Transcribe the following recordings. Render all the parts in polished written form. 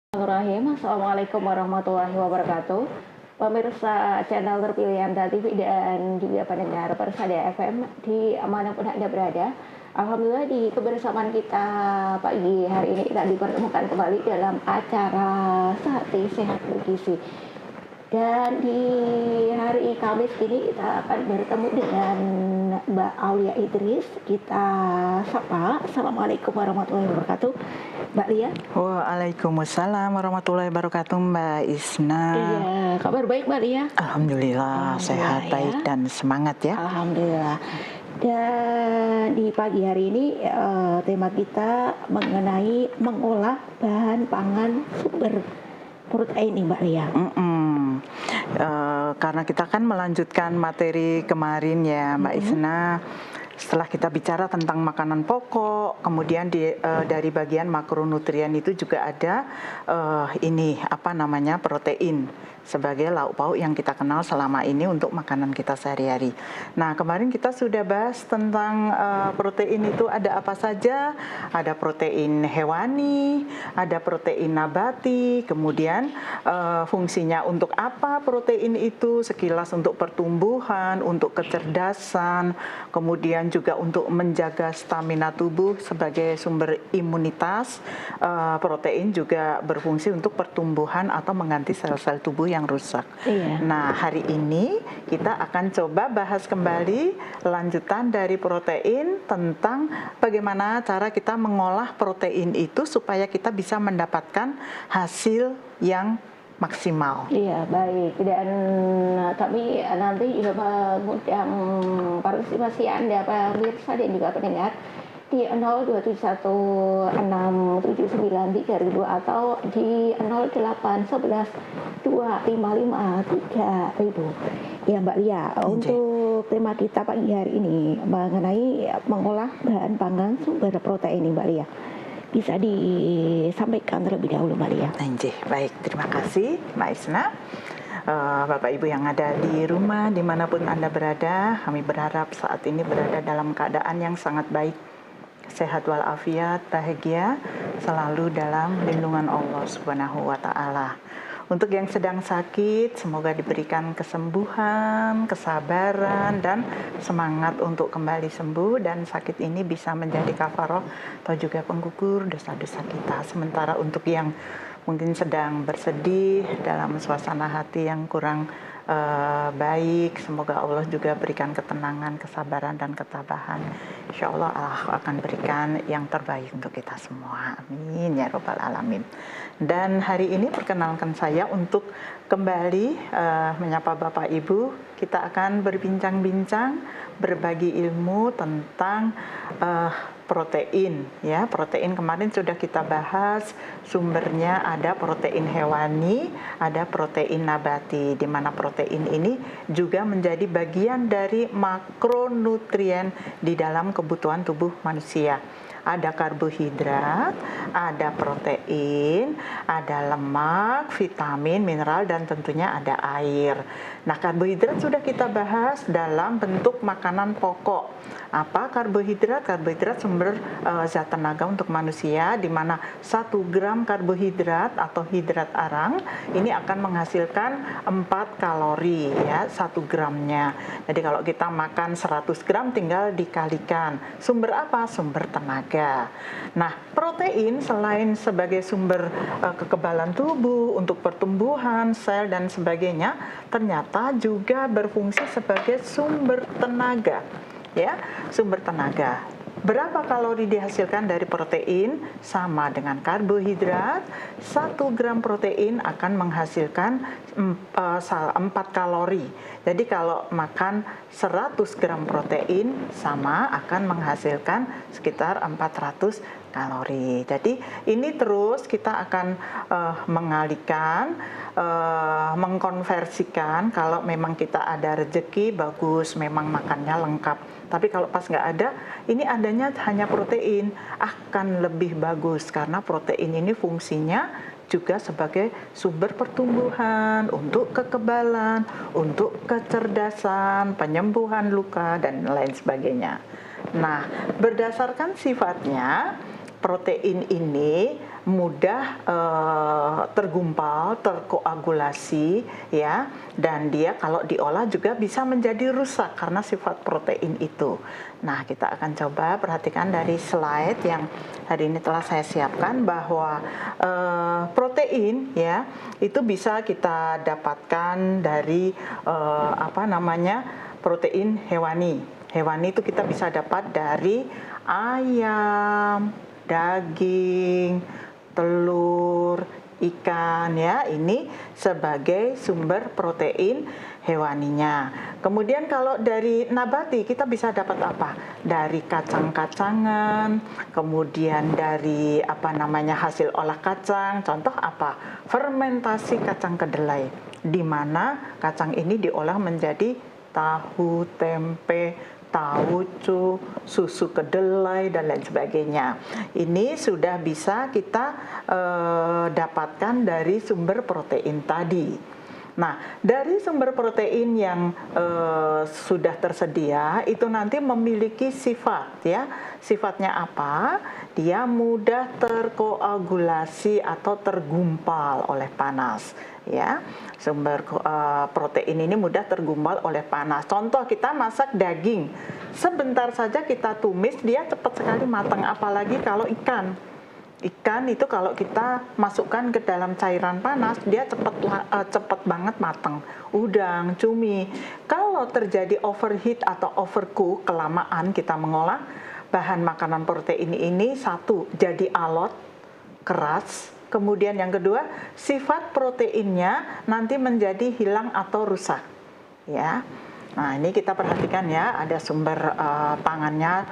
Bismillahirrahmanirrahim. Assalamualaikum warahmatullahi wabarakatuh. Pemirsa channel terpilih Anda TV dan juga pendengar Persada FM dimanapun Anda berada. Alhamdulillah di kebersamaan kita pagi hari ini kita dipertemukan kembali dalam acara Sakti Sehat Bergizi. Dan di hari Kamis ini kita akan bertemu dengan Mbak Aulia Idris. Kita sapa. Assalamualaikum warahmatullahi wabarakatuh. Mbak Lia. Waalaikumsalam warahmatullahi wabarakatuh, Mbak Isna. Iya, kabar baik Mbak Lia? Alhamdulillah sehat, ya. baik dan semangat ya. Alhamdulillah. Dan di pagi hari ini tema kita mengenai mengolah bahan pangan sumber protein nih Mbak Lia. Karena kita kan melanjutkan materi kemarin ya Mbak Isna. Setelah kita bicara tentang makanan pokok, kemudian dari bagian makronutrien itu juga ada protein sebagai lauk pauk yang kita kenal selama ini untuk makanan kita sehari-hari. Nah, kemarin kita sudah bahas tentang protein itu ada apa saja. Ada protein hewani, ada protein nabati, kemudian fungsinya untuk apa protein itu, sekilas untuk pertumbuhan, untuk kecerdasan, kemudian juga untuk menjaga stamina tubuh sebagai sumber imunitas. Protein juga berfungsi untuk pertumbuhan atau mengganti sel-sel tubuh yang rusak. Iya. Nah, hari ini kita akan coba bahas kembali lanjutan dari protein tentang bagaimana cara kita mengolah protein itu supaya kita bisa mendapatkan hasil yang maksimal. Iya, baik. Dan kami nanti juga mengundang partisipasi Anda pemirsa dan juga pendengar di 02716793000 atau di 08112553000. Ya Mbak Lia, untuk tema kita pagi hari ini mengenai mengolah bahan pangan sumber protein ini Mbak Lia. Bisa disampaikan terlebih dahulu Mbak Lia. Baik, terima kasih Mbak Isna. Bapak Ibu yang ada di rumah, dimanapun Anda berada, kami berharap saat ini berada dalam keadaan yang sangat baik, sehat walafiat, bahagia, selalu dalam lindungan Allah Subhanahu wa Ta'ala. Untuk yang sedang sakit, semoga diberikan kesembuhan, kesabaran, dan semangat untuk kembali sembuh, dan sakit ini bisa menjadi kafaroh atau juga penggugur dosa-dosa kita. Sementara untuk yang mungkin sedang bersedih dalam suasana hati yang kurang baik, semoga Allah juga berikan ketenangan, kesabaran, dan ketabahan. Insya Allah Allah akan berikan yang terbaik untuk kita semua. Amin ya Rabbal Alamin. Dan hari ini perkenalkan saya untuk kembali menyapa Bapak Ibu. Kita akan berbincang-bincang, berbagi ilmu tentang protein ya. Protein kemarin sudah kita bahas, sumbernya ada protein hewani, ada protein nabati, di mana protein ini juga menjadi bagian dari makronutrien di dalam kebutuhan tubuh manusia. Ada karbohidrat, ada protein, ada lemak, vitamin, mineral, dan tentunya ada air. Nah, karbohidrat sudah kita bahas dalam bentuk makanan pokok. Apa karbohidrat? Karbohidrat sumber zat tenaga untuk manusia, di mana 1 gram karbohidrat atau hidrat arang ini akan menghasilkan 4 kalori ya 1 gramnya. Jadi kalau kita makan 100 gram tinggal dikalikan. Sumber apa? Sumber tenaga. Nah, protein selain sebagai sumber kekebalan tubuh untuk pertumbuhan sel dan sebagainya, ternyata juga berfungsi sebagai sumber tenaga. Ya, sumber tenaga. Berapa kalori dihasilkan dari protein? Sama dengan karbohidrat. 1 gram protein akan menghasilkan 4 kalori. Jadi kalau makan 100 gram protein sama akan menghasilkan sekitar 400 kalori. Jadi ini terus kita akan mengalihkan, mengkonversikan. Kalau memang kita ada rezeki bagus, memang makannya lengkap. Tapi kalau pas nggak ada, ini adanya hanya protein, akan lebih bagus karena protein ini fungsinya juga sebagai sumber pertumbuhan, untuk kekebalan, untuk kecerdasan, penyembuhan luka, dan lain sebagainya. Nah, berdasarkan sifatnya, protein ini mudah tergumpal, terkoagulasi ya, dan dia kalau diolah juga bisa menjadi rusak karena sifat protein itu. Nah, kita akan coba perhatikan dari slide yang hari ini telah saya siapkan bahwa protein ya itu bisa kita dapatkan dari protein hewani. Hewani itu kita bisa dapat dari ayam, daging, telur, ikan ya. Ini sebagai sumber protein hewaninya. Kemudian kalau dari nabati kita bisa dapat apa? Dari kacang-kacangan, kemudian dari hasil olah kacang. Contoh apa? Fermentasi kacang kedelai, di mana kacang ini diolah menjadi tahu, tempe, tauco, susu kedelai dan lain sebagainya. Ini sudah bisa kita dapatkan dari sumber protein tadi. Nah, dari sumber protein yang sudah tersedia itu nanti memiliki sifat ya. Sifatnya apa? Dia mudah terkoagulasi atau tergumpal oleh panas ya. Sumber protein ini mudah tergumpal oleh panas. Contoh, kita masak daging, sebentar saja kita tumis dia cepat sekali matang, apalagi kalau ikan. Ikan itu kalau kita masukkan ke dalam cairan panas dia cepat banget matang. Udang, cumi, kalau terjadi overheat atau overcook, kelamaan kita mengolah bahan makanan protein ini, satu, jadi alot, keras. Kemudian yang kedua, sifat proteinnya nanti menjadi hilang atau rusak ya. Nah, ini kita perhatikan ya, ada sumber pangannya.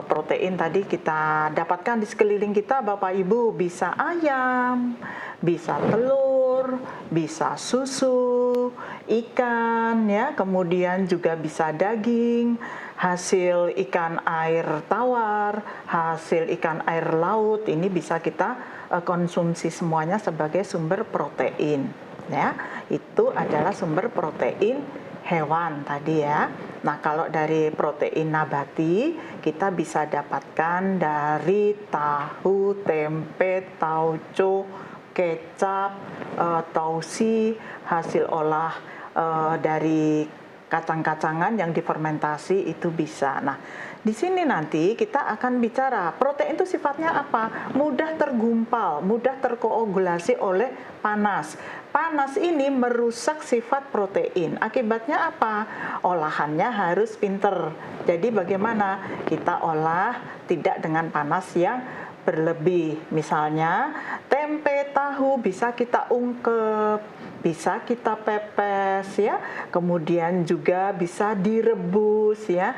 Protein tadi kita dapatkan di sekeliling kita, Bapak Ibu, bisa ayam, bisa telur, bisa susu, ikan ya, kemudian juga bisa daging, hasil ikan air tawar, hasil ikan air laut, ini bisa kita konsumsi semuanya sebagai sumber protein ya. Itu adalah sumber protein hewan tadi ya. Nah, kalau dari protein nabati kita bisa dapatkan dari tahu, tempe, tauco, kecap, tausi, hasil olah dari kacang-kacangan yang difermentasi itu bisa. Nah, di sini nanti kita akan bicara protein itu sifatnya apa? Mudah tergumpal, mudah terkoagulasi oleh panas. Panas ini merusak sifat protein. Akibatnya apa? Olahannya harus pinter. Jadi bagaimana kita olah tidak dengan panas yang berlebih. Misalnya tempe, tahu bisa kita ungkep, bisa kita pepes ya, kemudian juga bisa direbus ya,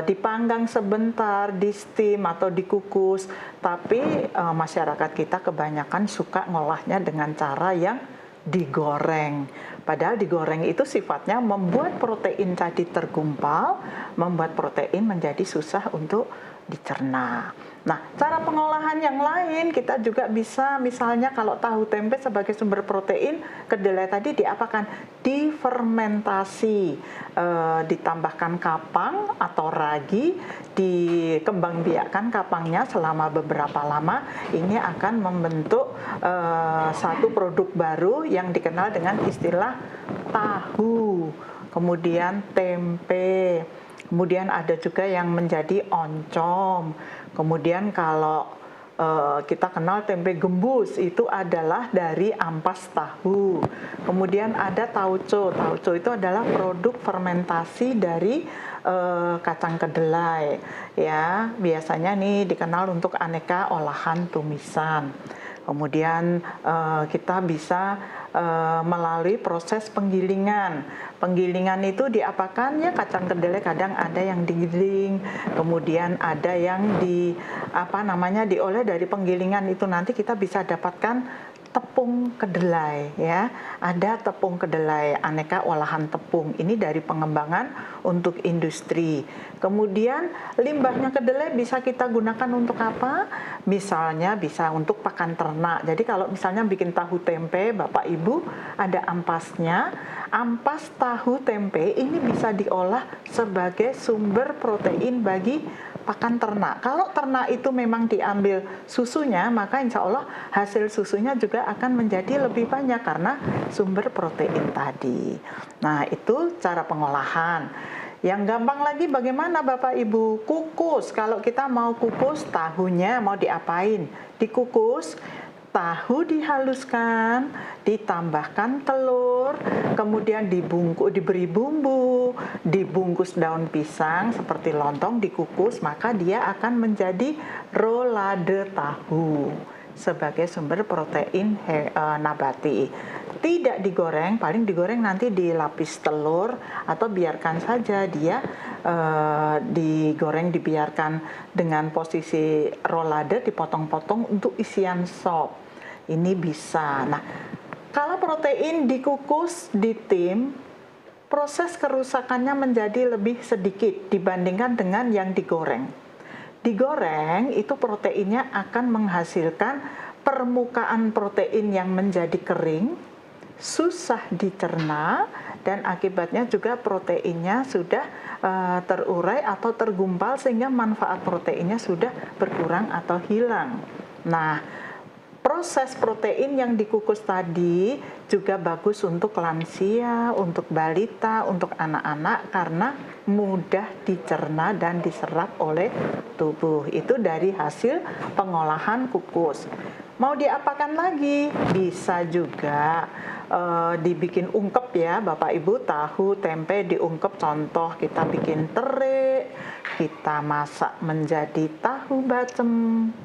dipanggang sebentar, di steam atau dikukus. Tapi masyarakat kita kebanyakan suka ngolahnya dengan cara yang digoreng. Padahal digoreng itu sifatnya membuat protein tadi tergumpal, membuat protein menjadi susah untuk dicerna. Nah, cara pengolahan yang lain kita juga bisa, misalnya kalau tahu tempe sebagai sumber protein, kedelai tadi diapakan? Difermentasi, ditambahkan kapang atau ragi, dikembangbiakkan kapangnya selama beberapa lama, ini akan membentuk satu produk baru yang dikenal dengan istilah tahu, kemudian tempe. Kemudian ada juga yang menjadi oncom. Kemudian kalau kita kenal tempe gembus, itu adalah dari ampas tahu. Kemudian ada tauco. Tauco itu adalah produk fermentasi dari kacang kedelai. Ya, biasanya nih dikenal untuk aneka olahan tumisan. Kemudian kita bisa melalui proses penggilingan. Penggilingan itu diapakan ya, kacang kedelai kadang ada yang digiling, kemudian ada yang diolah. Dari penggilingan itu nanti kita bisa dapatkan tepung kedelai ya. Ada tepung kedelai, aneka olahan tepung. Ini dari pengembangan untuk industri. Kemudian limbahnya kedelai bisa kita gunakan untuk apa? Misalnya bisa untuk pakan ternak. Jadi kalau misalnya bikin tahu tempe, Bapak Ibu, ada ampasnya. Ampas tahu tempe ini bisa diolah sebagai sumber protein bagi pakan ternak. Kalau ternak itu memang diambil susunya, maka insya Allah hasil susunya juga akan menjadi lebih banyak karena sumber protein tadi. Nah, itu cara pengolahan. Yang gampang lagi bagaimana Bapak Ibu? Kukus. Kalau kita mau kukus tahunya mau diapain? Dikukus, tahu dihaluskan, ditambahkan telur, kemudian diberi bumbu, dibungkus daun pisang seperti lontong, dikukus, maka dia akan menjadi rolade tahu sebagai sumber protein nabati. Tidak digoreng, paling digoreng nanti dilapis telur atau biarkan saja dia digoreng, dibiarkan dengan posisi rolade, dipotong-potong untuk isian sop. Ini bisa. Nah, kalau protein dikukus di tim, proses kerusakannya menjadi lebih sedikit dibandingkan dengan yang digoreng. Digoreng itu proteinnya akan menghasilkan permukaan protein yang menjadi kering, susah dicerna, dan akibatnya juga proteinnya sudah terurai atau tergumpal sehingga manfaat proteinnya sudah berkurang atau hilang. Nah, proses protein yang dikukus tadi juga bagus untuk lansia, untuk balita, untuk anak-anak karena mudah dicerna dan diserap oleh tubuh. Itu dari hasil pengolahan kukus. Mau diapakan lagi? Bisa juga dibikin ungkep ya Bapak Ibu, tahu tempe diungkep, contoh kita bikin tere, kita masak menjadi tahu bacem,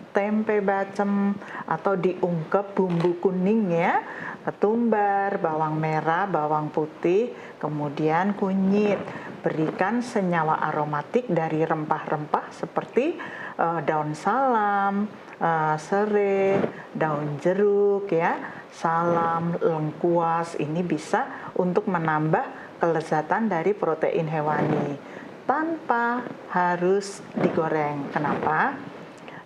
tempe bacem, atau diungkep bumbu kuning ya, ketumbar, bawang merah, bawang putih, kemudian kunyit, berikan senyawa aromatik dari rempah-rempah seperti daun salam, serai, daun jeruk ya, salam, lengkuas. Ini bisa untuk menambah kelezatan dari protein hewani tanpa harus digoreng. Kenapa?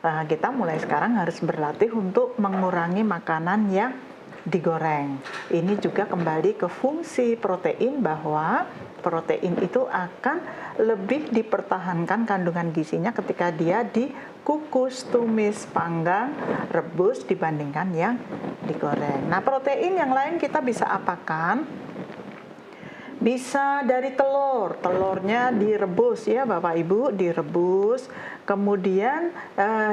Kita mulai sekarang harus berlatih untuk mengurangi makanan yang digoreng. Ini juga kembali ke fungsi protein, bahwa protein itu akan lebih dipertahankan kandungan gizinya ketika dia dikukus, tumis, panggang, rebus dibandingkan yang digoreng. Nah, protein yang lain kita bisa apakan? Bisa dari telur, telurnya direbus ya Bapak Ibu, direbus, kemudian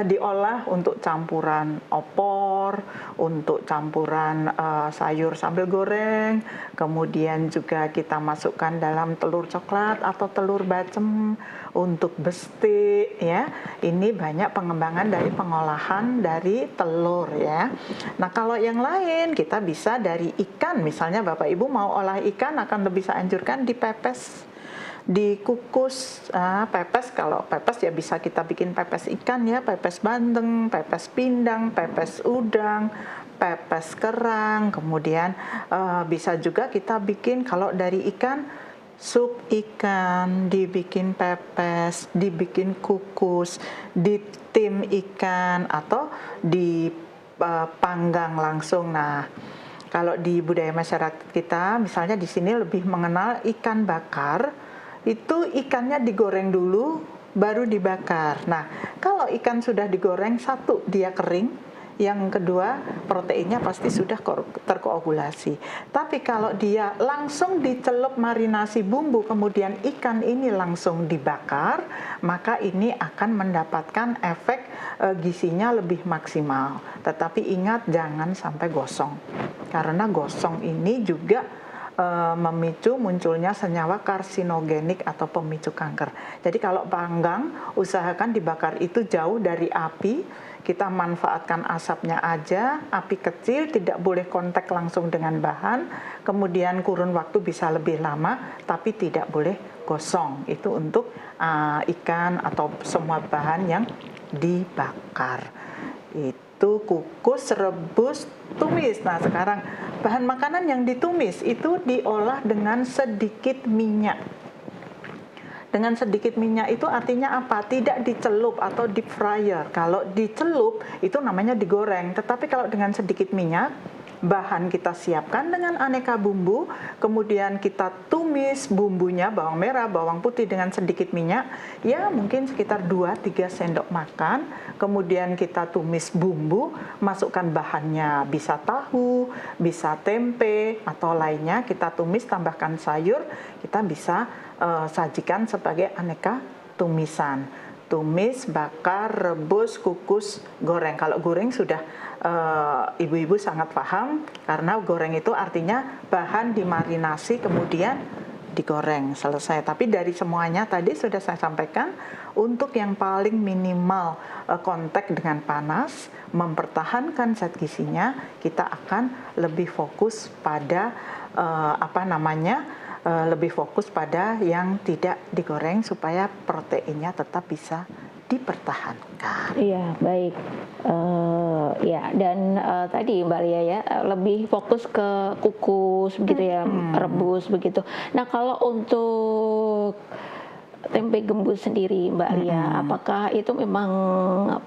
diolah untuk campuran opor, untuk campuran sayur sambal goreng, kemudian juga kita masukkan dalam telur coklat atau telur bacem untuk bestik ya. Ini banyak pengembangan dari pengolahan dari telur ya. Nah, kalau yang lain kita bisa dari ikan, misalnya Bapak Ibu mau olah ikan, akan lebih saya anjurkan dipepes, dikukus. Pepes, kalau pepes ya bisa kita bikin pepes ikan ya, pepes bandeng, pepes pindang, pepes udang, pepes kerang. Kemudian bisa juga kita bikin kalau dari ikan, sup ikan, dibikin pepes, dibikin kukus, ditim ikan, atau dipanggang langsung. Nah, kalau di budaya masyarakat kita, misalnya di sini lebih mengenal ikan bakar, itu ikannya digoreng dulu, baru dibakar. Nah, kalau ikan sudah digoreng, satu, dia kering. Yang kedua, proteinnya pasti sudah terkoagulasi. Tapi kalau dia langsung dicelup marinasi bumbu, kemudian ikan ini langsung dibakar, maka ini akan mendapatkan efek gizinya lebih maksimal. Tetapi ingat, jangan sampai gosong. Karena gosong ini juga memicu munculnya senyawa karsinogenik atau pemicu kanker. Jadi kalau panggang, usahakan dibakar itu jauh dari api. Kita manfaatkan asapnya aja, api kecil, tidak boleh kontak langsung dengan bahan, kemudian kurun waktu bisa lebih lama, tapi tidak boleh gosong. Itu untuk ikan atau semua bahan yang dibakar. Itu kukus, rebus, tumis. Nah, sekarang bahan makanan yang ditumis itu diolah dengan sedikit minyak. Dengan sedikit minyak itu artinya apa? Tidak dicelup atau deep fryer. Kalau dicelup itu namanya digoreng. Tetapi kalau dengan sedikit minyak, bahan kita siapkan dengan aneka bumbu, kemudian kita tumis bumbunya, bawang merah, bawang putih dengan sedikit minyak, ya mungkin sekitar 2-3 sendok makan, kemudian kita tumis bumbu, masukkan bahannya, bisa tahu, bisa tempe, atau lainnya, kita tumis, tambahkan sayur, kita bisa sajikan sebagai aneka tumisan. Tumis, bakar, rebus, kukus, goreng. Kalau goreng sudah ibu-ibu sangat paham, karena goreng itu artinya bahan dimarinasi kemudian digoreng, selesai. Tapi dari semuanya tadi sudah saya sampaikan, untuk yang paling minimal kontak dengan panas, mempertahankan zat gizinya, kita akan lebih fokus pada lebih fokus pada yang tidak digoreng supaya proteinnya tetap bisa dipertahankan. Iya, baik. Ya, dan tadi Mbak Lia ya, lebih fokus ke kukus begitu ya, rebus begitu. Nah, kalau untuk tempe gembus sendiri Mbak Lia, apakah itu memang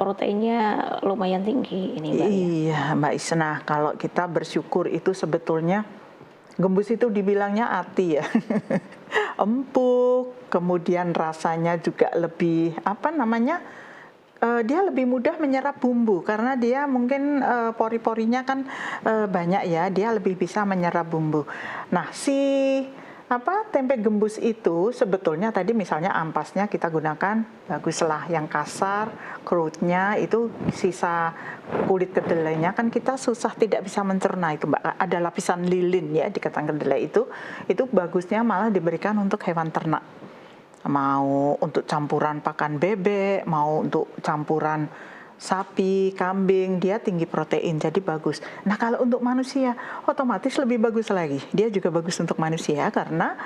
proteinnya lumayan tinggi ini Mbak Lia? Iya, Mbak Isna, kalau kita bersyukur itu sebetulnya gembus itu dibilangnya ati ya. Empuk, kemudian rasanya juga lebih dia lebih mudah menyerap bumbu karena dia mungkin pori-porinya kan banyak ya, dia lebih bisa menyerap bumbu. Nah, tempe gembus itu sebetulnya tadi misalnya ampasnya kita gunakan baguslah yang kasar, kerutnya itu sisa kulit kedelainya kan kita susah tidak bisa mencerna itu Mbak. Ada lapisan lilin ya di kacang kedelai itu bagusnya malah diberikan untuk hewan ternak. Mau untuk campuran pakan bebek, mau untuk campuran sapi, kambing, dia tinggi protein, jadi bagus. Nah, kalau untuk manusia, otomatis lebih bagus lagi. Dia juga bagus untuk manusia karena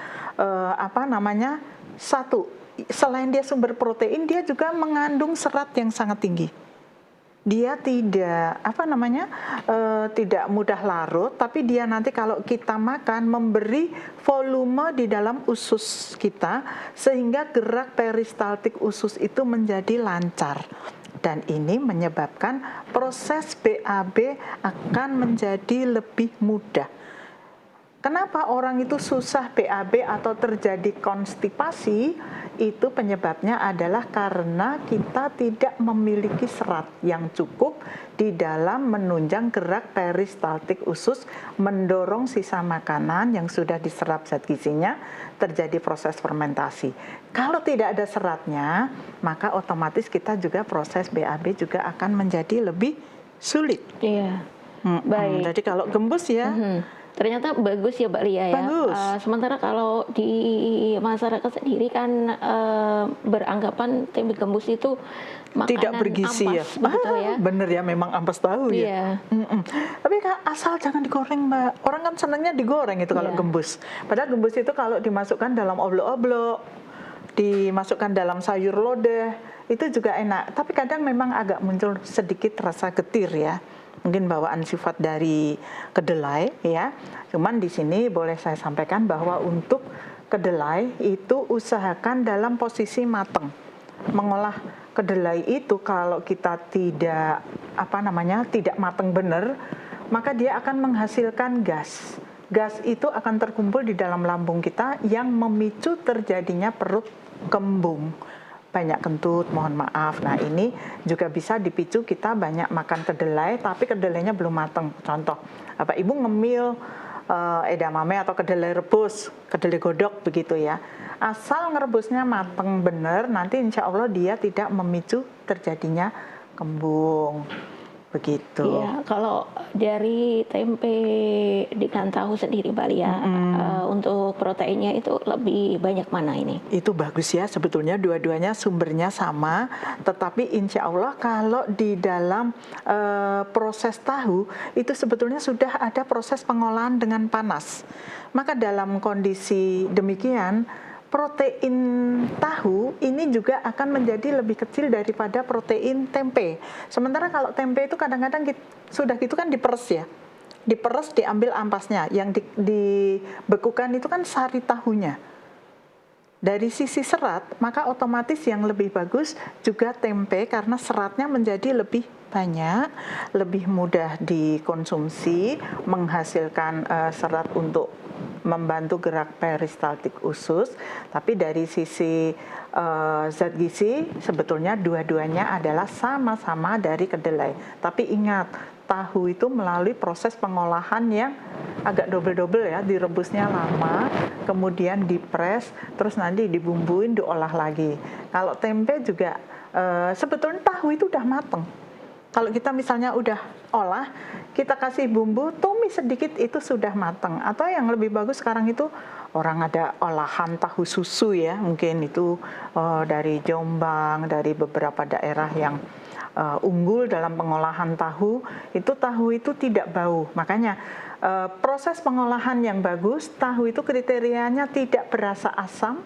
satu, selain dia sumber protein, dia juga mengandung serat yang sangat tinggi. Dia tidak mudah larut, tapi dia nanti kalau kita makan memberi volume di dalam usus kita sehingga gerak peristaltik usus itu menjadi lancar. Dan ini menyebabkan proses BAB akan menjadi lebih mudah. Kenapa orang itu susah BAB atau terjadi konstipasi? Itu penyebabnya adalah karena kita tidak memiliki serat yang cukup di dalam menunjang gerak peristaltik usus, mendorong sisa makanan yang sudah diserap zat gizinya terjadi proses fermentasi. Kalau tidak ada seratnya, maka otomatis kita juga proses BAB juga akan menjadi lebih sulit. Iya. Baik. Jadi kalau gembus ya. Ternyata bagus ya Mbak Lia ya. Sementara kalau di masyarakat sendiri kan beranggapan tempe gembus itu makanan tidak bergizi ampas, ya. begitu ya. Bener ya, memang ampas tahu ya. Tapi asal jangan digoreng Mbak. Orang kan senangnya digoreng itu kalau gembus. Padahal gembus itu kalau dimasukkan dalam oblok-oblok, dimasukkan dalam sayur lodeh, itu juga enak. Tapi kadang memang agak muncul sedikit rasa getir ya. Mungkin bawaan sifat dari kedelai ya. Cuman di sini boleh saya sampaikan bahwa untuk kedelai itu usahakan dalam posisi matang. Mengolah kedelai itu kalau kita tidak matang benar, maka dia akan menghasilkan gas. Gas itu akan terkumpul di dalam lambung kita yang memicu terjadinya perut kembung. Banyak kentut, mohon maaf. Nah, ini juga bisa dipicu kita banyak makan kedelai, tapi kedelainya belum matang. Contoh, Bapak Ibu ngemil edamame atau kedelai rebus, kedelai godok begitu ya. Asal ngerebusnya matang benar, nanti insya Allah dia tidak memicu terjadinya kembung. Begitu. Iya, kalau dari tempe dengan tahu sendiri Mbak Lia, untuk proteinnya itu lebih banyak mana ini? Itu bagus ya, sebetulnya dua-duanya sumbernya sama, tetapi insya Allah kalau di dalam proses tahu itu sebetulnya sudah ada proses pengolahan dengan panas. Maka dalam kondisi demikian, protein tahu ini juga akan menjadi lebih kecil daripada protein tempe. Sementara kalau tempe itu kadang-kadang sudah gitu kan diperes ya. Diperes, diambil ampasnya. Yang dibekukan itu kan sari tahunya. dari sisi serat, maka otomatis yang lebih bagus juga tempe karena seratnya menjadi lebih banyak, lebih mudah dikonsumsi, menghasilkan serat untuk membantu gerak peristaltik usus. Tapi dari sisi zat gizi sebetulnya dua-duanya adalah sama-sama dari kedelai. Tapi ingat, tahu itu melalui proses pengolahan yang agak double-double ya, direbusnya lama, kemudian dipres, terus nanti dibumbuin, diolah lagi. Kalau tempe juga sebetulnya tahu itu udah mateng. Kalau kita misalnya udah olah, kita kasih bumbu, tumis sedikit itu sudah mateng. Atau yang lebih bagus sekarang itu orang ada olahan tahu susu ya, mungkin itu dari Jombang, dari beberapa daerah yang unggul dalam pengolahan tahu itu tidak bau. Makanya proses pengolahan yang bagus, tahu itu kriterianya tidak berasa asam,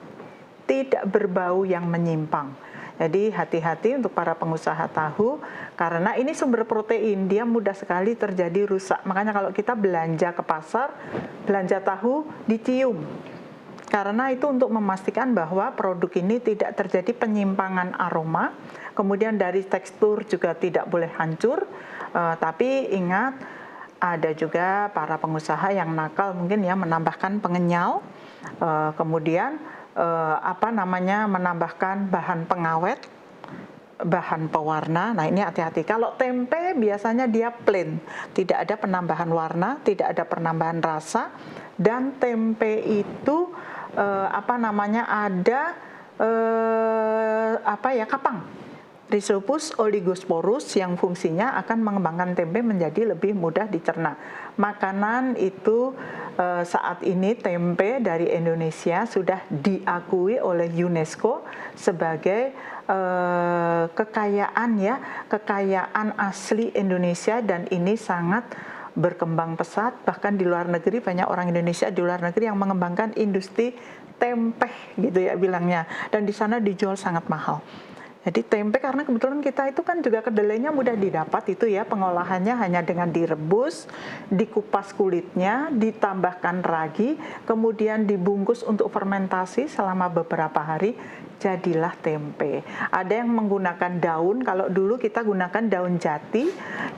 tidak berbau yang menyimpang. Jadi hati-hati untuk para pengusaha tahu, karena ini sumber protein, dia mudah sekali terjadi rusak. Makanya kalau kita belanja ke pasar, belanja tahu dicium. Karena itu untuk memastikan bahwa produk ini tidak terjadi penyimpangan aroma, kemudian dari tekstur juga tidak boleh hancur, tapi ingat ada juga para pengusaha yang nakal mungkin ya menambahkan pengenyal, kemudian menambahkan bahan pengawet, bahan pewarna. Nah ini hati-hati. Kalau tempe biasanya dia plain, tidak ada penambahan warna, tidak ada penambahan rasa, dan tempe itu ada kapang, Rhizopus oligosporus, yang fungsinya akan mengembangkan tempe menjadi lebih mudah dicerna. Makanan itu saat ini tempe dari Indonesia sudah diakui oleh UNESCO sebagai kekayaan asli Indonesia, dan ini sangat berkembang pesat. Bahkan di luar negeri banyak orang Indonesia di luar negeri yang mengembangkan industri tempe gitu ya bilangnya, dan di sana dijual sangat mahal. Jadi tempe karena kebetulan kita itu kan juga kedelainya mudah didapat itu ya, pengolahannya hanya dengan direbus, dikupas kulitnya, ditambahkan ragi, kemudian dibungkus untuk fermentasi selama beberapa hari, jadilah tempe. Ada yang menggunakan daun, kalau dulu kita gunakan daun jati.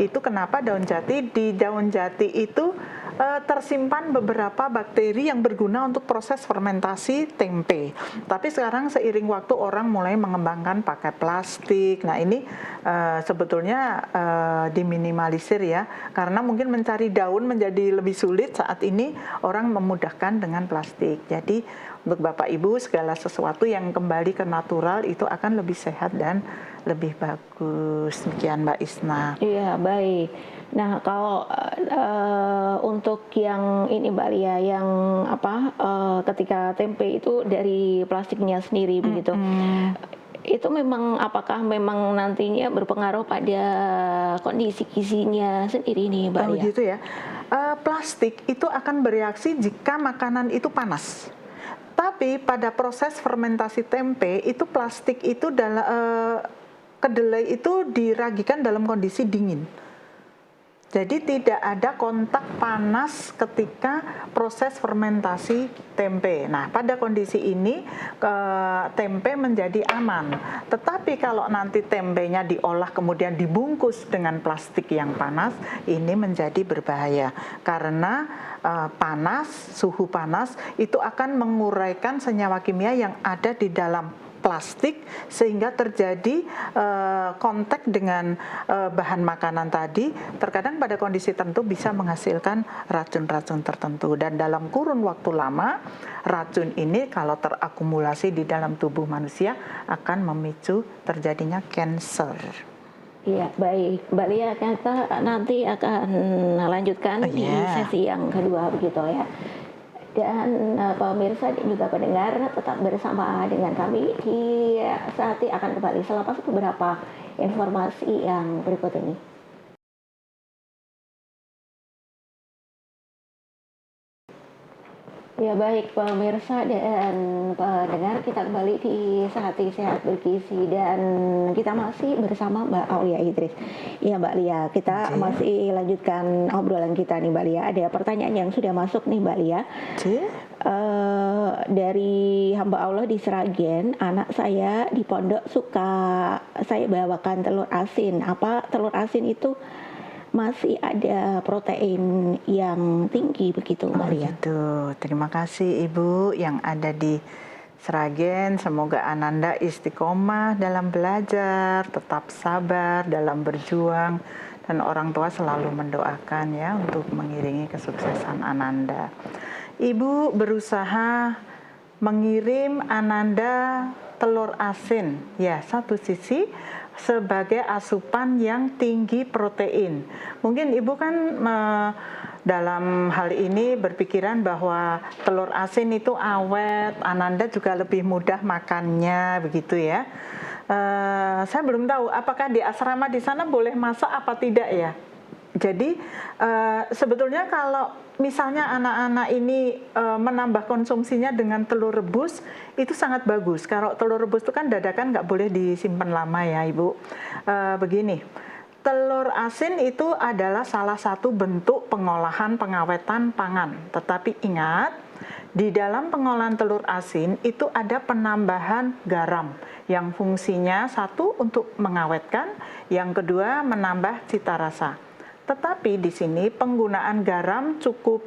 Itu kenapa daun jati? Di daun jati itu tersimpan beberapa bakteri yang berguna untuk proses fermentasi tempe. Tapi sekarang seiring waktu orang mulai mengembangkan pakai plastik. Nah ini sebetulnya diminimalisir ya, karena mungkin mencari daun menjadi lebih sulit saat ini, orang memudahkan dengan plastik. Jadi untuk Bapak Ibu segala sesuatu yang kembali ke natural itu akan lebih sehat dan lebih bagus. Demikian Mbak Isna. Iya, baik. Nah, kalau untuk yang ini Mbak Lia, yang ketika tempe itu dari plastiknya sendiri begitu, itu memang apakah memang nantinya berpengaruh pada kondisi gizinya sendiri nih Mbak Lia? Begitu ya. Plastik itu akan bereaksi jika makanan itu panas. Tapi pada proses fermentasi tempe itu plastik itu kedelai itu diragikan dalam kondisi dingin. Jadi tidak ada kontak panas ketika proses fermentasi tempe. Nah, pada kondisi ini tempe menjadi aman. Tetapi kalau nanti tempenya diolah kemudian dibungkus dengan plastik yang panas, ini menjadi berbahaya. Karena suhu panas itu akan menguraikan senyawa kimia yang ada di dalam plastik sehingga terjadi kontak dengan bahan makanan tadi. Terkadang pada kondisi tertentu bisa menghasilkan racun-racun tertentu, dan dalam kurun waktu lama racun ini kalau terakumulasi di dalam tubuh manusia akan memicu terjadinya kanker. Iya, baik. Mbak Lia, kita nanti akan lanjutkan di sesi yang kedua begitu ya. Dan pemirsa dan juga pendengar tetap bersama dengan kami di saat ini akan kembali selepas beberapa informasi yang berikut ini. Ya baik pemirsa dan pendengar, kita kembali di Sehati Sehat Bergizi dan kita masih bersama Mbak Aulia Idris. Iya Mbak Lia, kita masih lanjutkan obrolan kita nih Mbak Lia. Ada pertanyaan yang sudah masuk nih Mbak Lia. dari hamba Allah di Sragen, anak saya di pondok suka saya bawakan telur asin. Apa telur asin itu masih ada protein yang tinggi begitu, Mbak Oh Ria? gitu. Terima kasih Ibu yang ada di Sragen. Semoga Ananda istiqomah dalam belajar, tetap sabar dalam berjuang, dan orang tua selalu mendoakan ya untuk mengiringi kesuksesan Ananda. Ibu berusaha mengirim Ananda telur asin, ya satu sisi sebagai asupan yang tinggi protein. Mungkin Ibu kan dalam hal ini berpikiran bahwa telur asin itu awet, Ananda juga lebih mudah makannya, begitu ya. Saya belum tahu apakah di asrama di sana boleh masak apa tidak ya. Jadi sebetulnya kalau misalnya anak-anak ini menambah konsumsinya dengan telur rebus, itu sangat bagus. Kalau telur rebus itu kan dadakan nggak boleh disimpan lama ya Ibu. Begini, telur asin itu adalah salah satu bentuk pengolahan pengawetan pangan. Tetapi ingat, di dalam pengolahan telur asin itu ada penambahan garam yang fungsinya satu untuk mengawetkan, yang kedua menambah cita rasa. Tetapi di sini penggunaan garam cukup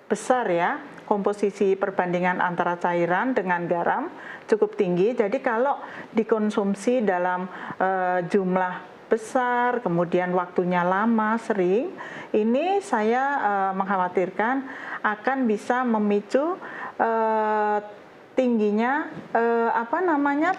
besar ya, komposisi perbandingan antara cairan dengan garam cukup tinggi. Jadi kalau dikonsumsi dalam jumlah besar, kemudian waktunya lama, sering, ini saya mengkhawatirkan akan bisa memicu tingginya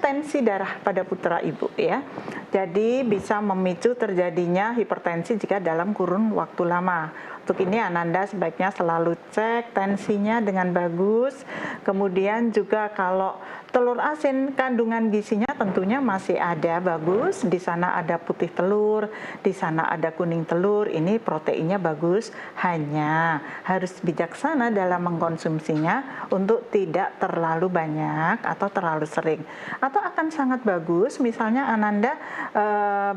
tensi darah pada putra ibu ya. Jadi bisa memicu terjadinya hipertensi jika dalam kurun waktu lama. Untuk ini Ananda sebaiknya selalu cek tensinya dengan bagus. Kemudian juga kalau telur asin kandungan gizinya tentunya masih ada bagus. Di sana ada putih telur, di sana ada kuning telur. Ini proteinnya bagus. Hanya harus bijaksana dalam mengkonsumsinya untuk tidak terlalu banyak atau terlalu sering. Atau akan sangat bagus misalnya Ananda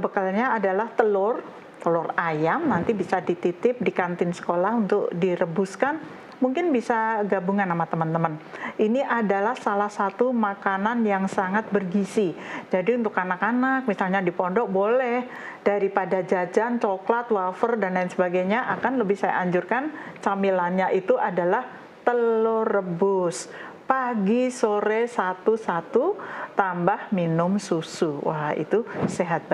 bekalnya adalah telur ayam, nanti bisa dititip di kantin sekolah untuk direbuskan, mungkin bisa gabungan sama teman-teman. Ini adalah salah satu makanan yang sangat bergizi. Jadi untuk anak-anak misalnya di pondok boleh, daripada jajan coklat, wafer dan lain sebagainya, akan lebih saya anjurkan camilannya itu adalah telur rebus. Pagi sore satu-satu tambah minum susu. Wah, itu sehat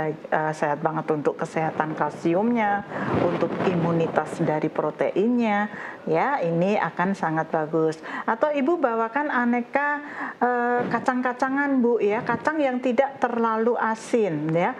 banget untuk kesehatan kalsiumnya, untuk imunitas dari proteinnya. Ya, ini akan sangat bagus. Atau Ibu bawakan aneka kacang-kacangan, Bu ya, kacang yang tidak terlalu asin ya.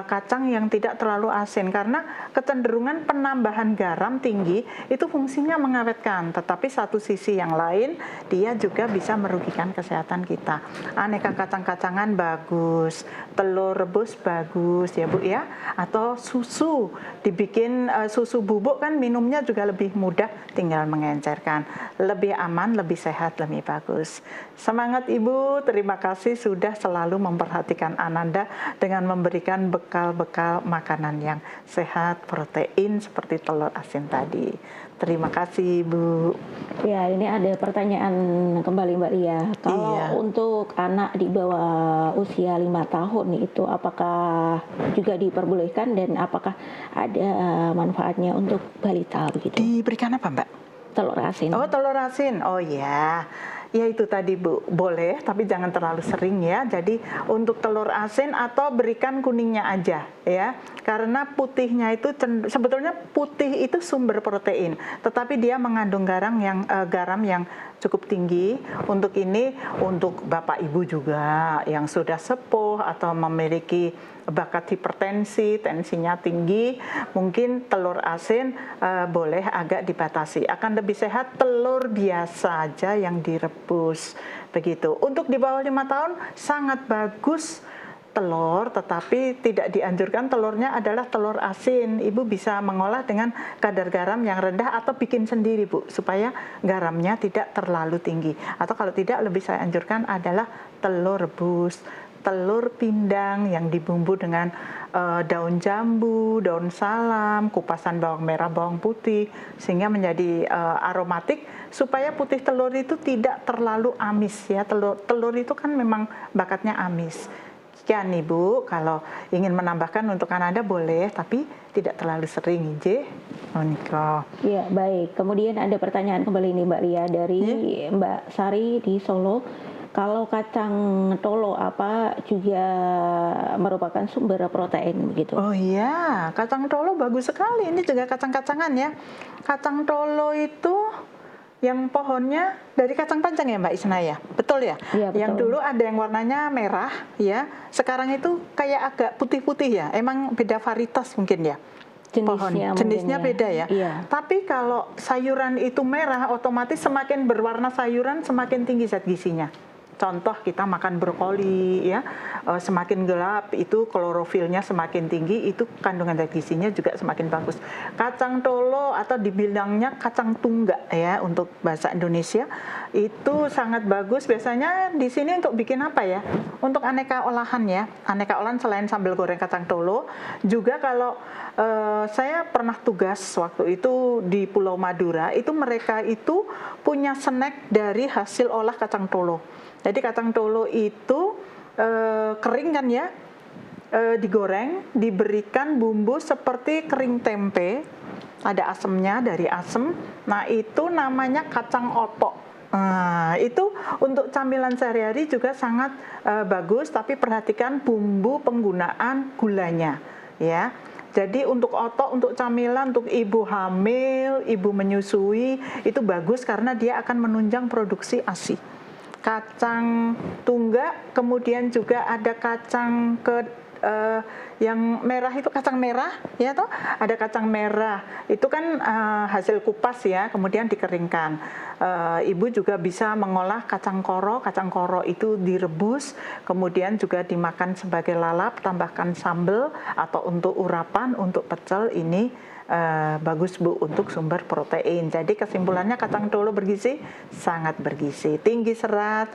Kacang yang tidak terlalu asin karena kecenderungan penambahan garam tinggi itu fungsinya mengawetkan, tetapi satu sisi yang lain dia juga bisa merugikan kesehatan kita. Aneka kacang-kacangan bagus, telur rebus bagus ya Bu ya, atau susu dibikin susu bubuk kan minumnya juga lebih mudah, tinggal mengencerkan, lebih aman, lebih sehat, lebih bagus. Semangat Ibu, terima kasih sudah selalu memperhatikan Ananda dengan memberikan bekal-bekal makanan yang sehat, protein seperti telur asin tadi. Terima kasih Bu. Ya, ini ada pertanyaan kembali Mbak Ria. Kalau untuk anak di bawah usia 5 tahun itu apakah juga diperbolehkan dan apakah ada manfaatnya untuk balita begitu? Diberikan apa Mbak? Telur asin. Oh, telur asin. Oh ya. Ya itu tadi Bu, boleh tapi jangan terlalu sering ya. Jadi untuk telur asin atau berikan kuningnya aja ya. Karena putihnya itu sebetulnya putih itu sumber protein, tetapi dia mengandung garam yang cukup tinggi. Untuk ini untuk Bapak Ibu juga yang sudah sepuh atau memiliki bakat hipertensi, tensinya tinggi, mungkin telur asin boleh agak dibatasi. Akan lebih sehat telur biasa aja yang direbus begitu. Untuk di bawah 5 tahun sangat bagus telur, tetapi tidak dianjurkan telurnya adalah telur asin. Ibu bisa mengolah dengan kadar garam yang rendah atau bikin sendiri Bu, supaya garamnya tidak terlalu tinggi. Atau kalau tidak, lebih saya anjurkan adalah telur rebus. telur pindang yang dibumbu dengan daun jambu, daun salam, kupasan bawang merah, bawang putih, sehingga menjadi aromatik supaya putih telur itu tidak terlalu amis ya. Telur itu kan memang bakatnya amis. Sekian Ibu, kalau ingin menambahkan untuk Kanada boleh, tapi tidak terlalu sering, Ije. Monika. Ya, baik. Kemudian ada pertanyaan kembali nih Mbak Lia dari Mbak Sari di Solo. Kalau kacang tolo apa juga merupakan sumber protein begitu? Oh iya, kacang tolo bagus sekali. Ini juga kacang-kacangan ya. Kacang tolo itu yang pohonnya dari kacang panjang ya Mbak Isna ya? Betul ya? Iya, betul. Yang dulu ada yang warnanya merah ya, sekarang itu kayak agak putih-putih ya. Emang beda varietas mungkin ya? Jenisnya ya. beda ya. Iya. Tapi kalau sayuran itu merah, otomatis semakin berwarna sayuran semakin tinggi zat gizinya. Contoh kita makan brokoli ya, semakin gelap itu klorofilnya semakin tinggi, itu kandungan zat gizinya juga semakin bagus. Kacang tolo atau dibilangnya kacang tunggak ya untuk bahasa Indonesia itu sangat bagus. Biasanya di sini untuk bikin apa ya? Untuk aneka olahan ya, aneka olahan selain sambal goreng kacang tolo. Juga kalau saya pernah tugas waktu itu di Pulau Madura, itu mereka itu punya snack dari hasil olah kacang tolo. Jadi kacang tolo itu kering kan ya, digoreng, diberikan bumbu seperti kering tempe, ada asemnya dari asem. Nah itu namanya kacang otok. Nah, itu untuk camilan sehari-hari juga sangat bagus, tapi perhatikan bumbu penggunaan gulanya, ya. Jadi untuk otok, untuk camilan, untuk ibu hamil, ibu menyusui itu bagus karena dia akan menunjang produksi ASI. Kacang tunggak, kemudian juga ada kacang yang merah itu kacang merah ya toh, ada kacang merah itu kan hasil kupas ya, kemudian dikeringkan. Ibu juga bisa mengolah kacang koro itu direbus, kemudian juga dimakan sebagai lalap, tambahkan sambal atau untuk urapan, untuk pecel ini bagus Bu untuk sumber protein. Jadi kesimpulannya kacang tolo bergizi, sangat bergizi, tinggi serat,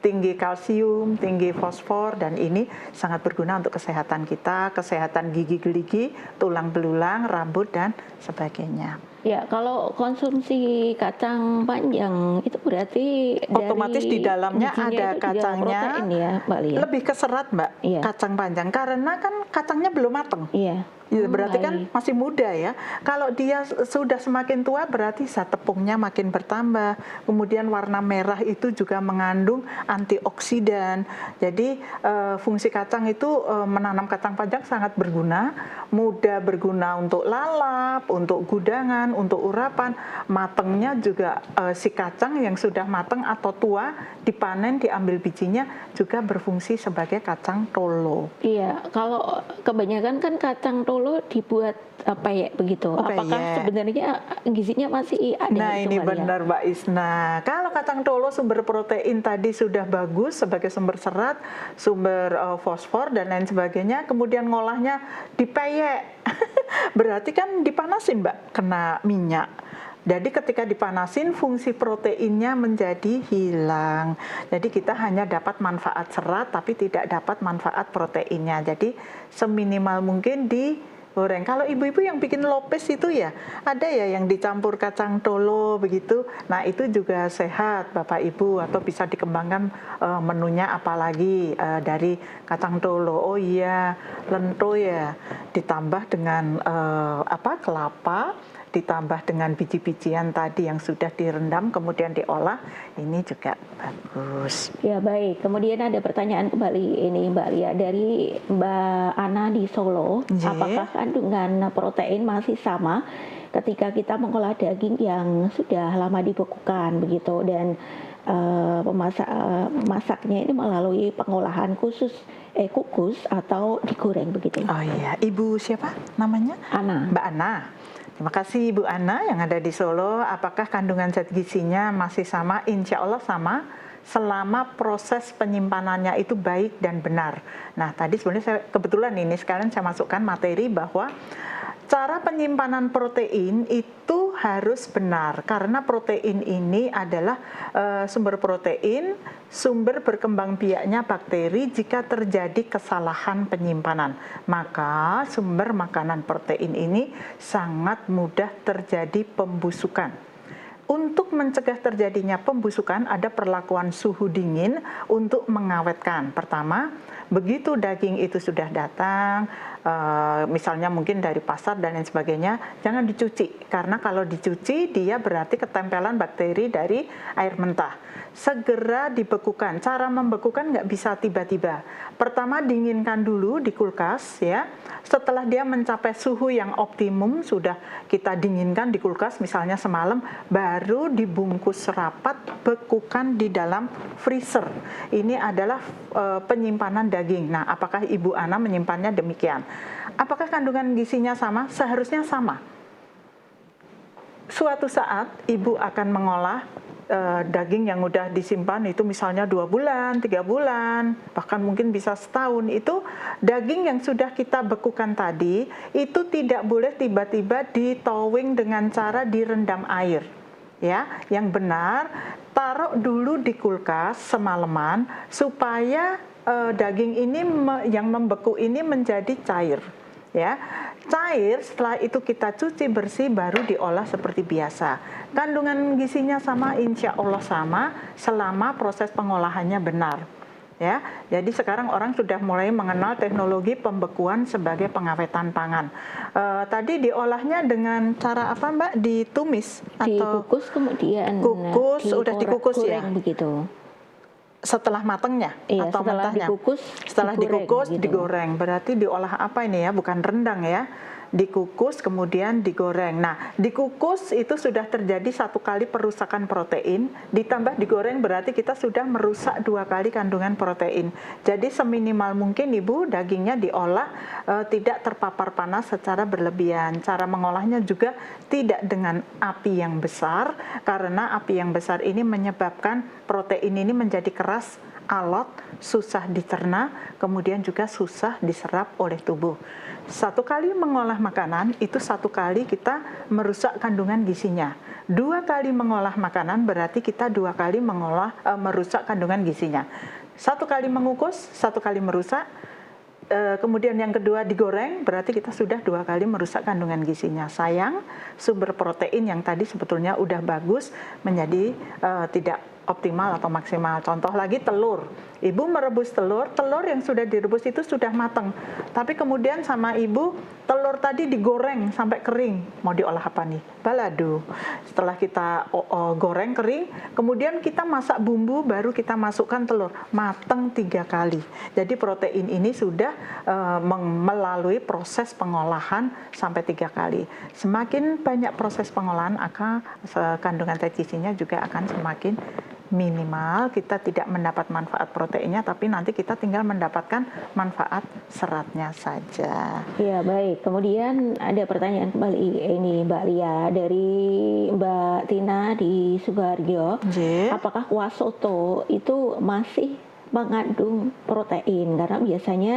tinggi kalsium, tinggi fosfor, dan ini sangat berguna untuk kesehatan kita, kesehatan gigi-gigi, tulang belulang, rambut dan sebagainya. Ya, kalau konsumsi kacang panjang itu berarti otomatis di dalamnya ada kacangnya, ya, Mbak Lia? Lebih ke serat Mbak, iya. Kacang panjang karena kan kacangnya belum matang. Iya. Ya, berarti kan masih muda ya. Kalau dia sudah semakin tua berarti zat tepungnya makin bertambah. Kemudian warna merah itu juga mengandung antioksidan. Jadi fungsi kacang itu menanam kacang panjang sangat berguna. Mudah berguna untuk lalap, untuk gudangan, untuk urapan. Matangnya juga si kacang yang sudah matang atau tua dipanen, diambil bijinya juga berfungsi sebagai kacang tolo. Iya, kalau kebanyakan kan kacang tolo dibuat apa ya begitu? Apakah sebenarnya gizinya masih ada? Nah ini benar Mbak Isna. Kalau kacang tolo sumber protein tadi sudah bagus sebagai sumber serat, sumber fosfor dan lain sebagainya. Kemudian ngolahnya dipeyek, berarti kan dipanasin Mbak, kena minyak. Jadi ketika dipanasin fungsi proteinnya menjadi hilang. Jadi kita hanya dapat manfaat serat tapi tidak dapat manfaat proteinnya. Jadi seminimal mungkin digoreng. Kalau ibu-ibu yang bikin lopes itu ya ada ya yang dicampur kacang tolo begitu. Nah itu juga sehat Bapak Ibu, atau bisa dikembangkan menunya apalagi dari kacang tolo. Oh iya, lento ya ditambah dengan kelapa, ditambah dengan biji-bijian tadi yang sudah direndam kemudian diolah, ini juga bagus. Ya baik, kemudian ada pertanyaan kembali ini Mbak Lia dari Mbak Ana di Solo. Apakah kandungan protein masih sama ketika kita mengolah daging yang sudah lama dibekukan begitu, dan masaknya ini melalui pengolahan khusus kukus atau digoreng begitu? Oh iya, Ibu siapa namanya? Ana. Mbak Ana. Terima kasih Ibu Ana yang ada di Solo. Apakah kandungan zat gizinya masih sama? Insya Allah sama, selama proses penyimpanannya itu baik dan benar. Nah tadi sebenarnya saya kebetulan ini sekalian saya masukkan materi bahwa cara penyimpanan protein itu harus benar karena protein ini adalah sumber protein, sumber berkembang biaknya bakteri jika terjadi kesalahan penyimpanan. Maka sumber makanan protein ini sangat mudah terjadi pembusukan. Untuk mencegah terjadinya pembusukan ada perlakuan suhu dingin untuk mengawetkan. Pertama, begitu daging itu sudah datang, misalnya mungkin dari pasar dan lain sebagainya, jangan dicuci. Karena kalau dicuci dia berarti ketempelan bakteri dari air mentah. Segera dibekukan. Cara membekukan nggak bisa tiba-tiba. Pertama dinginkan dulu di kulkas ya. Setelah dia mencapai suhu yang optimum, sudah kita dinginkan di kulkas misalnya semalam, baru dibungkus rapat, bekukan di dalam freezer. Ini adalah penyimpanan daging. Nah, apakah Ibu Ana menyimpannya demikian? Apakah kandungan gizinya sama? Seharusnya sama. Suatu saat Ibu akan mengolah daging yang udah disimpan itu misalnya 2 bulan, 3 bulan, bahkan mungkin bisa setahun, itu daging yang sudah kita bekukan tadi itu tidak boleh tiba-tiba ditowing dengan cara direndam air. Ya, yang benar taruh dulu di kulkas semalaman supaya daging ini yang membeku ini menjadi cair. Ya, cair setelah itu kita cuci bersih baru diolah seperti biasa. Kandungan gizinya sama, insya Allah sama selama proses pengolahannya benar. Ya, jadi sekarang orang sudah mulai mengenal teknologi pembekuan sebagai pengawetan pangan. Tadi diolahnya dengan cara apa Mbak? Ditumis atau dikukus kemudian kukus, udah dikukus ya? Begitu. Setelah matangnya atau setelah mentahnya? Setelah dikukus, digoreng. Berarti diolah apa ini ya? Bukan rendang ya? Dikukus kemudian digoreng. Nah, dikukus itu sudah terjadi 1 kali perusakan protein, ditambah digoreng berarti kita sudah merusak 2 kali kandungan protein. Jadi seminimal mungkin Ibu dagingnya diolah tidak terpapar panas secara berlebihan. Cara mengolahnya juga tidak dengan api yang besar, karena api yang besar ini menyebabkan protein ini menjadi keras, alot, susah dicerna, kemudian juga susah diserap oleh tubuh. 1 kali mengolah makanan itu 1 kali kita merusak kandungan gizinya. 2 kali mengolah makanan berarti kita 2 kali merusak kandungan gizinya. 1 kali mengukus, 1 kali merusak. Kemudian yang kedua digoreng, berarti kita sudah 2 kali merusak kandungan gizinya. Sayang, sumber protein yang tadi sebetulnya udah bagus menjadi tidak optimal atau maksimal. Contoh lagi telur. Ibu merebus telur yang sudah direbus itu sudah matang. Tapi kemudian sama Ibu, telur tadi digoreng sampai kering. Mau diolah apa nih? Balado. Setelah kita goreng kering, kemudian kita masak bumbu, baru kita masukkan telur. Matang 3 kali. Jadi protein ini sudah melalui proses pengolahan sampai 3 kali. Semakin banyak proses pengolahan, maka kandungan zat gizinya juga akan semakin minimal. Kita tidak mendapat manfaat proteinnya, tapi nanti kita tinggal mendapatkan manfaat seratnya saja. Ya baik, kemudian ada pertanyaan kembali ini Mbak Lia dari Mbak Tina di Sukoharjo. Apakah kuah soto itu masih mengandung protein? Karena biasanya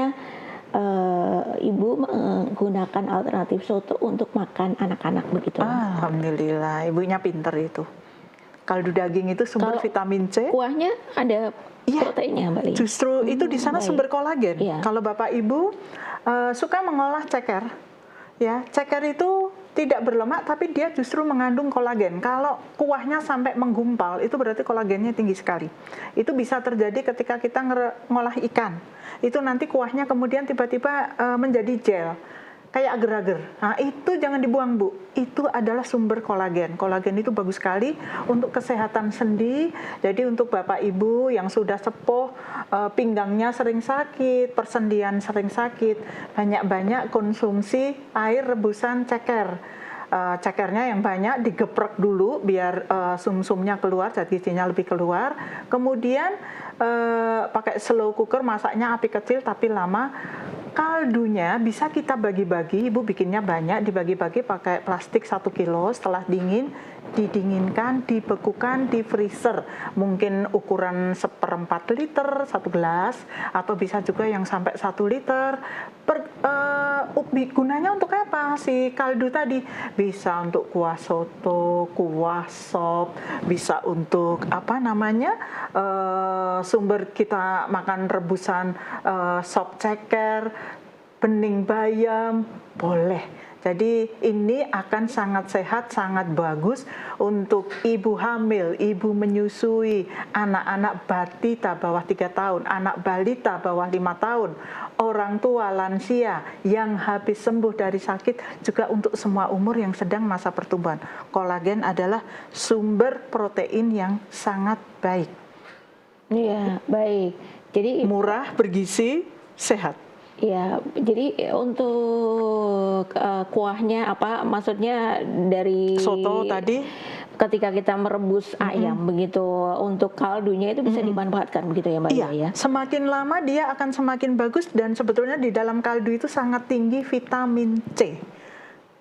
Ibu menggunakan alternatif soto untuk makan anak-anak begitu. Alhamdulillah, ibunya pinter itu. Kaldu daging itu sumber vitamin C. Kuahnya ada proteinnya, Mbak Lia. Justru itu di sana sumber kolagen. Kalau Bapak Ibu suka mengolah ceker, ya ceker itu tidak berlemak tapi dia justru mengandung kolagen. Kalau kuahnya sampai menggumpal itu berarti kolagennya tinggi sekali. Itu bisa terjadi ketika kita ngolah ikan. Itu nanti kuahnya kemudian tiba-tiba menjadi gel, kayak agar-agar. Nah, itu jangan dibuang, Bu. Itu adalah sumber kolagen. Kolagen itu bagus sekali untuk kesehatan sendi. Jadi untuk Bapak Ibu yang sudah sepuh, pinggangnya sering sakit, persendian sering sakit, banyak-banyak konsumsi air rebusan ceker. Cekernya yang banyak digeprek dulu biar sumsumnya keluar, zat gizinya lebih keluar. Kemudian pakai slow cooker, masaknya api kecil tapi lama. kaldunya bisa kita bagi-bagi, Ibu bikinnya banyak, dibagi-bagi pakai plastik 1 kilo, setelah dingin, didinginkan, dibekukan di freezer. Mungkin ukuran 1/4 liter, 1 gelas, atau bisa juga yang sampai 1 liter. Gunanya untuk apa si kaldu tadi? Bisa untuk kuah soto, kuah sop, bisa untuk apa namanya, sumber kita makan rebusan, sop ceker, bening bayam, boleh. Jadi ini akan sangat sehat, sangat bagus untuk ibu hamil, ibu menyusui, anak-anak batita bawah 3 tahun, anak balita bawah 5 tahun, orang tua lansia yang habis sembuh dari sakit, juga untuk semua umur yang sedang masa pertumbuhan. Kolagen adalah sumber protein yang sangat baik. Iya, baik. Jadi Murah, bergizi, sehat. ya, jadi untuk kuahnya apa? Maksudnya dari Soto tadi, ketika kita merebus ayam begitu, untuk kaldunya itu bisa dimanfaatkan begitu ya Mbak Lia ya? iya, semakin lama dia akan semakin bagus, dan sebetulnya di dalam kaldu itu sangat tinggi vitamin C.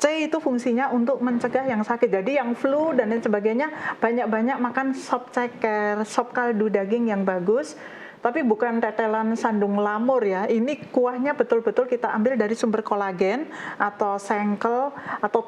C itu fungsinya untuk mencegah yang sakit. Jadi yang flu dan lain sebagainya, banyak-banyak makan sop ceker, sop kaldu daging yang bagus. Tapi bukan tetelan sandung lamur ya. Ini kuahnya betul-betul kita ambil dari sumber kolagen atau sengkel atau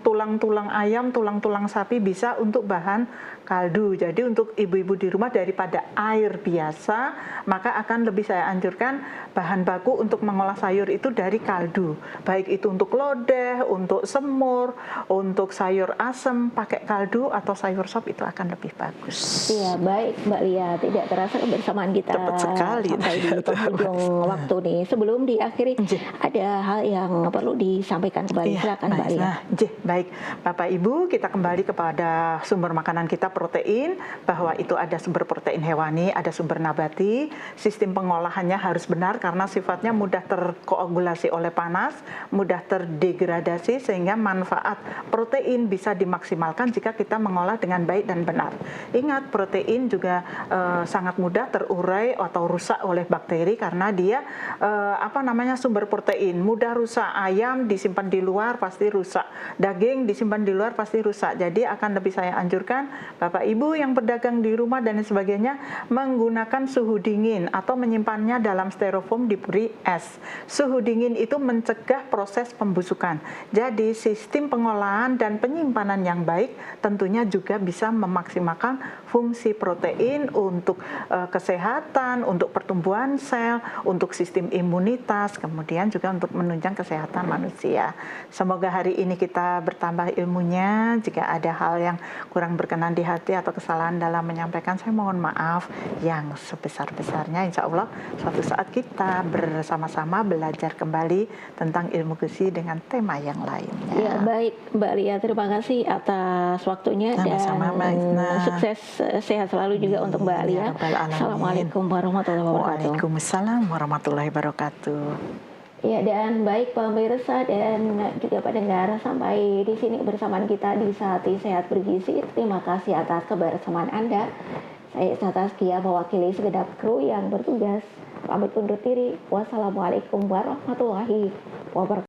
tulang-tulang ayam, tulang-tulang sapi, bisa untuk bahan kaldu. Jadi untuk ibu-ibu di rumah, daripada air biasa, maka akan lebih saya anjurkan bahan baku untuk mengolah sayur itu dari kaldu. Baik itu untuk lodeh, untuk semur, untuk sayur asem, pakai kaldu atau sayur sop itu akan lebih bagus. Iya, baik Mbak Lia, tidak terasa kebersamaan kita Cepat sekali. sampai di penghujung waktu nih. Sebelum diakhiri, ada hal yang perlu disampaikan kembali. Silakan Mbak Lia. Baik, Bapak Ibu, kita kembali kepada sumber makanan kita, protein, bahwa itu ada sumber protein hewani, ada sumber nabati. Sistem pengolahannya harus benar karena sifatnya mudah terkoagulasi oleh panas, mudah terdegradasi, sehingga manfaat protein bisa dimaksimalkan jika kita mengolah dengan baik dan benar. Ingat, protein juga sangat mudah terurai atau rusak oleh bakteri karena dia sumber protein mudah rusak. Ayam disimpan di luar pasti rusak, daging disimpan di luar pasti rusak. Jadi akan lebih saya anjurkan Bapak Ibu yang berdagang di rumah dan sebagainya menggunakan suhu dingin atau menyimpannya dalam styrofoam diberi es. Suhu dingin itu mencegah proses pembusukan. Jadi sistem pengolahan dan penyimpanan yang baik tentunya juga bisa memaksimalkan fungsi protein untuk kesehatan, untuk pertumbuhan sel, untuk sistem imunitas, kemudian juga untuk menunjang kesehatan manusia. Semoga hari ini kita bertambah ilmunya. Jika ada hal yang kurang berkenan di hati atau kesalahan dalam menyampaikan, saya mohon maaf yang sebesar-besarnya. Insya Allah suatu saat kita bersama-sama belajar kembali tentang ilmu gizi dengan tema yang lainnya. Ya, baik Mbak Lia, terima kasih atas waktunya. Sama-sama, dan Mbak Isna. Sukses sehat selalu juga untuk Mbak Lia. Ya Rabbal Alamin. Assalamualaikum warahmatullahi wabarakatuh. Waalaikumsalam warahmatullahi wabarakatuh. Ya, dan baik pemirsa dan juga pendengar, sampai di sini bersamaan kita di Sati Sehat Bergizi. Terima kasih atas kebersamaan Anda. Saya Isna Tazkiyah, mewakili segenap kru yang bertugas, pamit undur diri. Wassalamualaikum warahmatullahi wabarakatuh.